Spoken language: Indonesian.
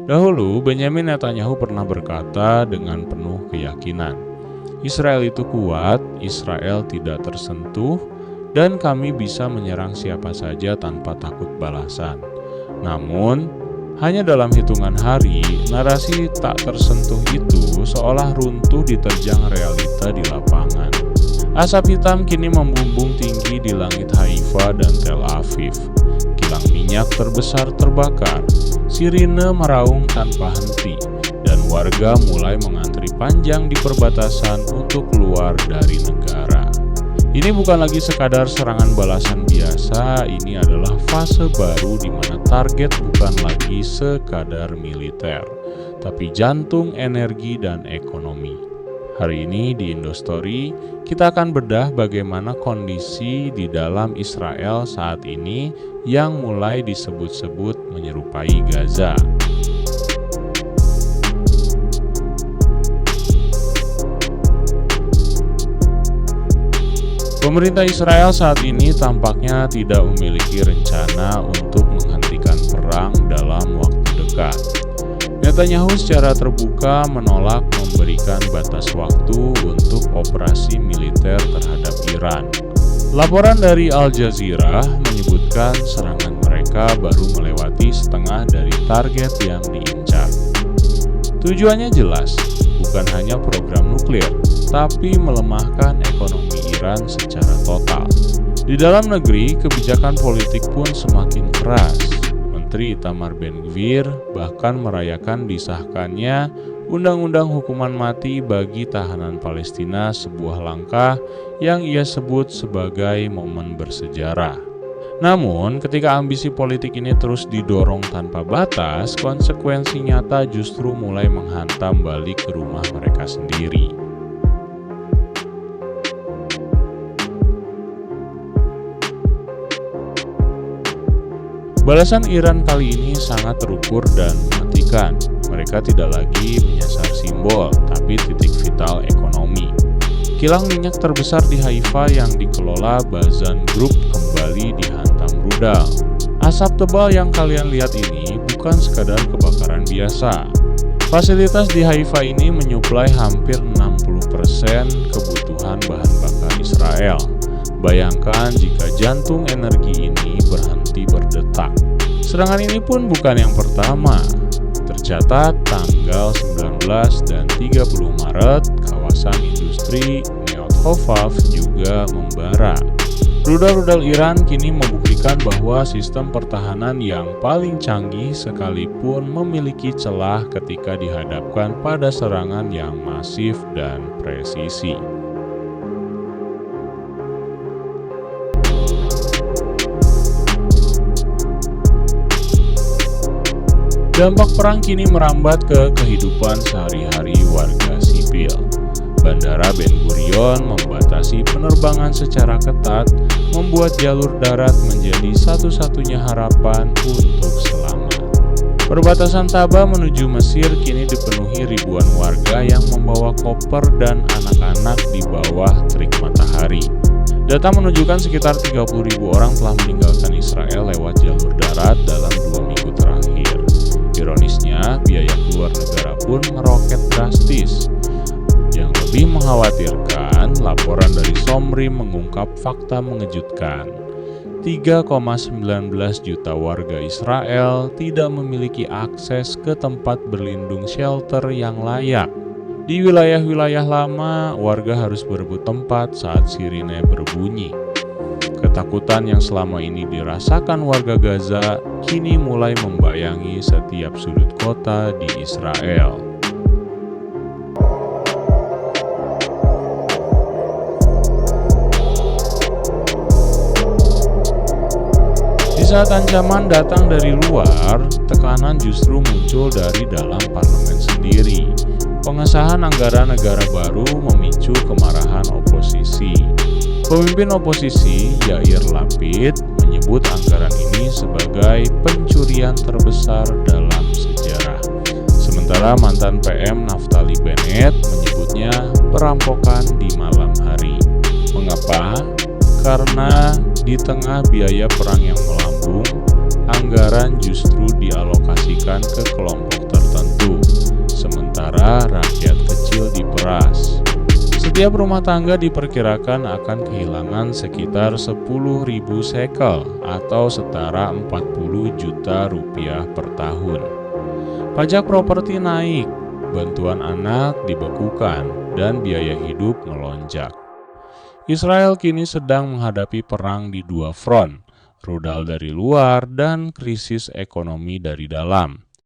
Dahulu, Benyamin Netanyahu pernah berkata dengan penuh keyakinan, Israel itu kuat, Israel tidak tersentuh, dan kami bisa menyerang siapa saja tanpa takut balasan. Namun, hanya dalam hitungan hari, narasi tak tersentuh itu seolah runtuh diterjang realita di lapangan. Asap hitam kini membumbung tinggi di langit Haifa dan Tel Aviv. Kilang minyak terbesar terbakar, sirine meraung tanpa henti, dan warga mulai mengantri panjang di perbatasan untuk keluar dari negara. Ini bukan lagi sekadar serangan balasan biasa, ini adalah fase baru di mana target bukan lagi sekadar militer, tapi jantung, energi, dan ekonomi. Hari ini di Indostory, kita akan bedah bagaimana kondisi di dalam Israel saat ini yang mulai disebut-sebut menyerupai Gaza. Pemerintah Israel saat ini tampaknya tidak memiliki rencana untuk menghentikan perang dalam waktu dekat. Netanyahu secara terbuka menolak memberikan batas waktu untuk operasi militer terhadap Iran. Laporan dari Al Jazeera menyebutkan serangan mereka baru melewati setengah dari target yang diincar. Tujuannya jelas, bukan hanya program nuklir, tapi melemahkan ekonomi Iran secara total. Di dalam negeri, kebijakan politik pun semakin keras. Menteri Itamar Ben-Gvir bahkan merayakan disahkannya Undang-Undang Hukuman Mati bagi tahanan Palestina, sebuah langkah yang ia sebut sebagai momen bersejarah. Namun, ketika ambisi politik ini terus didorong tanpa batas, konsekuensi nyata justru mulai menghantam balik ke rumah mereka sendiri. Balasan Iran kali ini sangat terukur dan mematikan. Mereka tidak lagi menyasar simbol, tapi titik vital ekonomi. Kilang minyak terbesar di Haifa yang dikelola Bazan Group kembali dihantam rudal. Asap tebal yang kalian lihat ini bukan sekadar kebakaran biasa. Fasilitas di Haifa ini menyuplai hampir 60% kebutuhan bahan bakar Israel. Bayangkan jika jantung energi ini berhenti berdetak. Serangan ini pun bukan yang pertama. Tercatat tanggal 19 dan 30 Maret, kawasan industri Neot Hofav juga membara. Rudal-rudal Iran kini membuktikan bahwa sistem pertahanan yang paling canggih sekalipun memiliki celah ketika dihadapkan pada serangan yang masif dan presisi. Dampak perang kini merambat ke kehidupan sehari-hari warga sipil. Bandara Ben Gurion membatasi penerbangan secara ketat, membuat jalur darat menjadi satu-satunya harapan untuk selamat. Perbatasan Taba menuju Mesir kini dipenuhi ribuan warga yang membawa koper dan anak-anak di bawah terik matahari. Data menunjukkan sekitar 30.000 orang telah meninggalkan Israel lewat jalur darat dalam 2 minggu terakhir. Ironisnya, biaya keluar negara pun meroket drastis. Yang lebih mengkhawatirkan, laporan dari Somrim mengungkap fakta mengejutkan. 3,19 juta warga Israel tidak memiliki akses ke tempat berlindung shelter yang layak. Di wilayah-wilayah lama, warga harus berebut tempat saat sirine berbunyi. Ketakutan yang selama ini dirasakan warga Gaza kini mulai membayangi setiap sudut kota di Israel. Di saat ancaman datang dari luar, tekanan justru muncul dari dalam parlemen sendiri. Pengesahan anggaran negara baru memicu kemarahan oposisi. Pemimpin oposisi, Yair Lapid, menyebut anggaran ini sebagai pencurian terbesar dalam sejarah. Sementara mantan PM Naftali Bennett menyebutnya perampokan di malam hari. Mengapa? Karena di tengah biaya perang yang melambung, anggaran justru dialokasikan ke kelompok tertentu Setiap rumah tangga diperkirakan akan kehilangan sekitar 10.000 shekel atau setara 40 juta rupiah per tahun. Pajak properti naik, bantuan anak dibekukan, dan biaya hidup melonjak. Israel kini sedang menghadapi perang di dua front, rudal dari luar dan krisis ekonomi dari dalam.